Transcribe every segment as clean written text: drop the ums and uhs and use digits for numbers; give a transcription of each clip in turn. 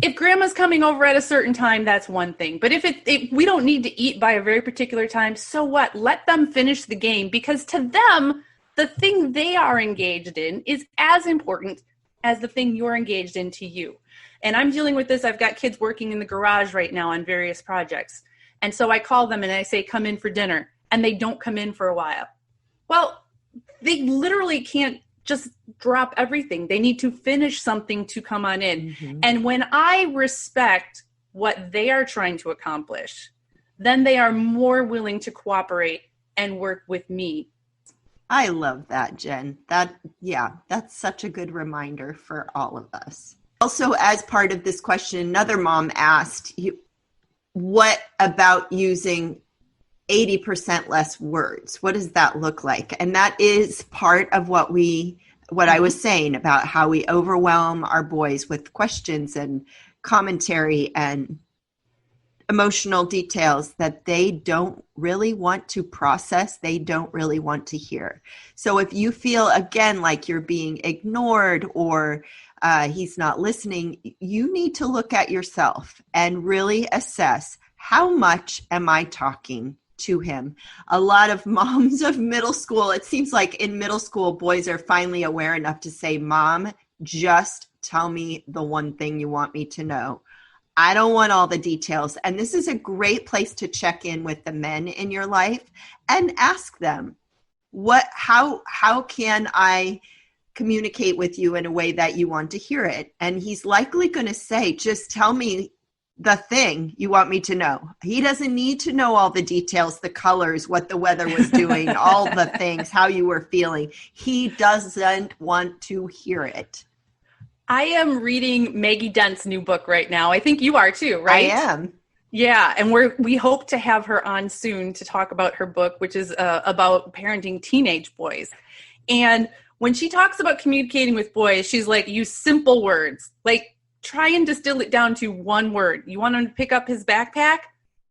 if grandma's coming over at a certain time, that's one thing. But if we don't need to eat by a very particular time, so what? Let them finish the game, because to them, the thing they are engaged in is as important as the thing you're engaged in to you. And I'm dealing with this. I've got kids working in the garage right now on various projects. And so I call them and I say, come in for dinner. And they don't come in for a while. Well, they literally can't just drop everything. They need to finish something to come on in. Mm-hmm. And when I respect what they are trying to accomplish, then they are more willing to cooperate and work with me. I love that, Jen. That's such a good reminder for all of us. Also, as part of this question, another mom asked, what about using 80% less words? What does that look like? And that is part of what I was saying about how we overwhelm our boys with questions and commentary and emotional details that they don't really want to process, they don't really want to hear. So if you feel, again, like you're being ignored or he's not listening, you need to look at yourself and really assess, how much am I talking to him? A lot of moms of middle school, it seems like in middle school, boys are finally aware enough to say, Mom, just tell me the one thing you want me to know. I don't want all the details. And this is a great place to check in with the men in your life and ask them, how can I communicate with you in a way that you want to hear it? And he's likely going to say, just tell me the thing you want me to know. He doesn't need to know all the details, the colors, what the weather was doing, all the things, how you were feeling. He doesn't want to hear it. I am reading Maggie Dent's new book right now. I think you are too, right? I am. Yeah, and we hope to have her on soon to talk about her book, which is about parenting teenage boys. And when she talks about communicating with boys, she's like, use simple words. Like, try and distill it down to one word. You want him to pick up his backpack?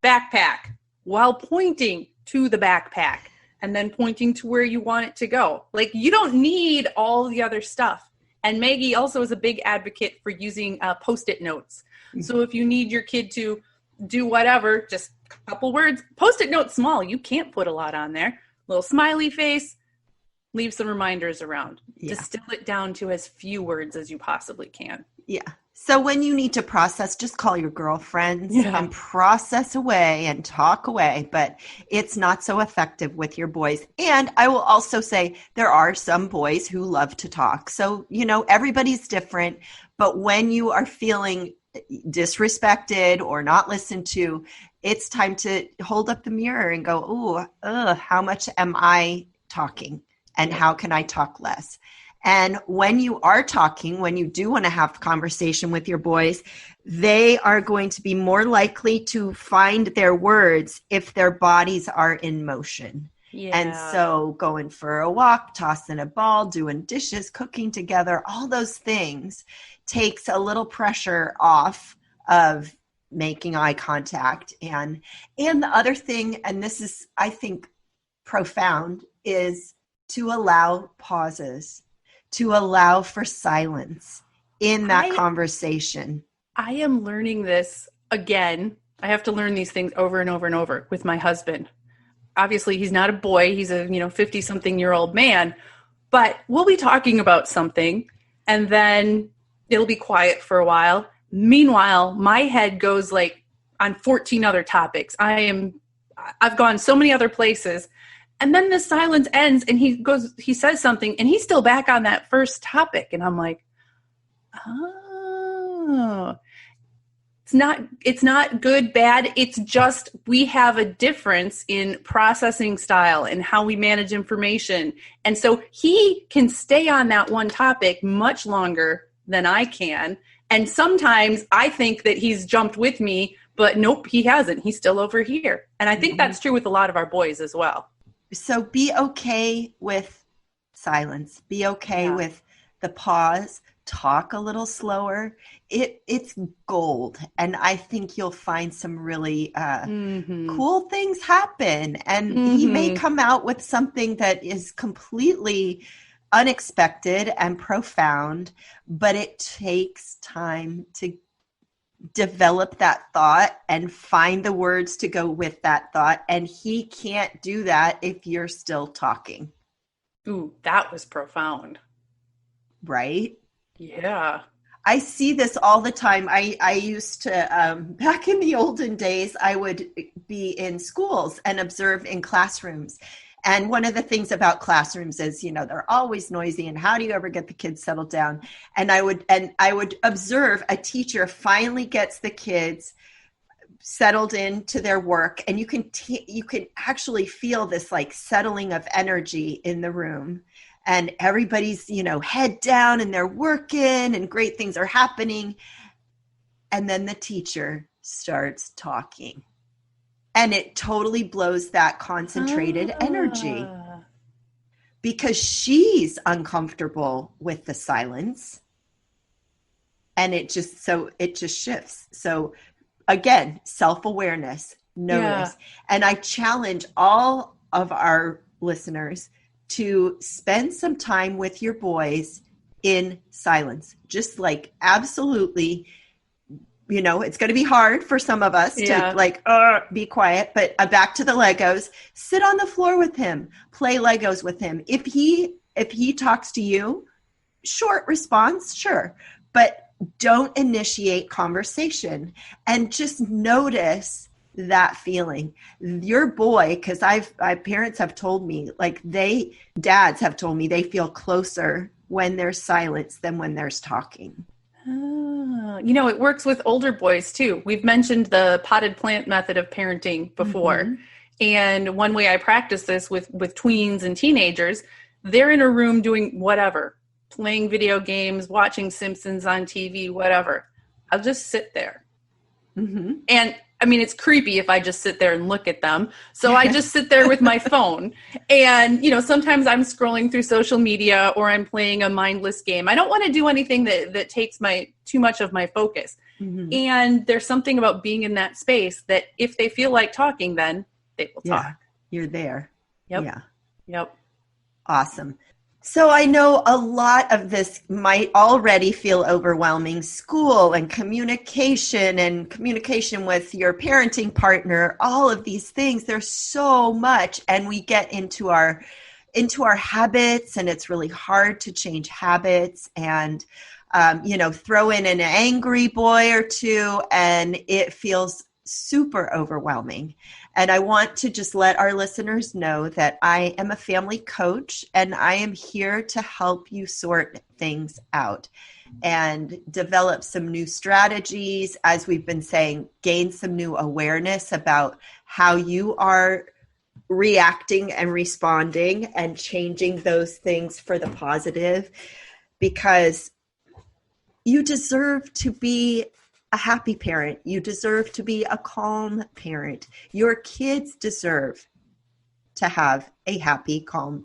Backpack. While pointing to the backpack and then pointing to where you want it to go. Like, you don't need all the other stuff. And Maggie also is a big advocate for using Post-it notes. Mm-hmm. So if you need your kid to do whatever, just a couple words, Post-it notes small. You can't put a lot on there. Little smiley face, leave some reminders around. Yeah. Distill it down to as few words as you possibly can. Yeah. So when you need to process, just call your girlfriends and process away and talk away, but it's not so effective with your boys. And I will also say there are some boys who love to talk. So, everybody's different, but when you are feeling disrespected or not listened to, it's time to hold up the mirror and go, how much am I talking? And how can I talk less? And when you are talking, when you do want to have a conversation with your boys, they are going to be more likely to find their words if their bodies are in motion. Yeah. And so going for a walk, tossing a ball, doing dishes, cooking together, all those things takes a little pressure off of making eye contact. And the other thing, and this is, I think, profound, is to allow pauses, to allow for silence in that conversation. I am learning this again. I have to learn these things over and over and over with my husband. Obviously, he's not a boy. He's a 50-something-year-old man. But we'll be talking about something, and then it'll be quiet for a while. Meanwhile, my head goes like on 14 other topics. I've gone so many other places. And then the silence ends and he says something and he's still back on that first topic. And I'm like, oh, it's not good, bad. It's just, we have a difference in processing style and how we manage information. And so he can stay on that one topic much longer than I can. And sometimes I think that he's jumped with me, but nope, he hasn't. He's still over here. And I think that's true with a lot of our boys as well. So be okay with silence. Be okay with the pause. Talk a little slower. It's gold. And I think you'll find some really cool things happen. And he may come out with something that is completely unexpected and profound, but it takes time to develop that thought and find the words to go with that thought. And he can't do that if you're still talking. Ooh, that was profound. Right? Yeah. I see this all the time. I used to, back in the olden days, I would be in schools and observe in classrooms. And one of the things about classrooms is, they're always noisy. And how do you ever get the kids settled down? And I would observe a teacher finally gets the kids settled into their work. And you can actually feel this like settling of energy in the room. And everybody's, head down and they're working and great things are happening. And then the teacher starts talking. And it totally blows that concentrated energy because she's uncomfortable with the silence. And it just shifts. So again, self-awareness, notice. Yeah. And I challenge all of our listeners to spend some time with your boys in silence. Just like absolutely, it's going to be hard for some of us to be quiet, but back to the Legos, sit on the floor with him, play Legos with him. If he talks to you, short response, sure, but don't initiate conversation and just notice that feeling. Your boy, because parents have told me, dads have told me they feel closer when there's silence than when there's talking. It works with older boys too. We've mentioned the potted plant method of parenting before. Mm-hmm. And one way I practice this with tweens and teenagers, they're in a room doing whatever, playing video games, watching Simpsons on TV, whatever. I'll just sit there. Mm-hmm. And it's creepy if I just sit there and look at them. So I just sit there with my phone. And, sometimes I'm scrolling through social media or I'm playing a mindless game. I don't want to do anything that takes too much of my focus. Mm-hmm. And there's something about being in that space that if they feel like talking, then they will talk. You're there. Yep. Yeah. Yep. Awesome. So I know a lot of this might already feel overwhelming. School and communication with your parenting partner, all of these things, there's so much. And we get into our habits and it's really hard to change habits and, throw in an angry boy or two and it feels super overwhelming. And I want to just let our listeners know that I am a family coach and I am here to help you sort things out and develop some new strategies. As we've been saying, gain some new awareness about how you are reacting and responding and changing those things for the positive, because you deserve to be a happy parent. You deserve to be a calm parent. Your kids deserve to have a happy, calm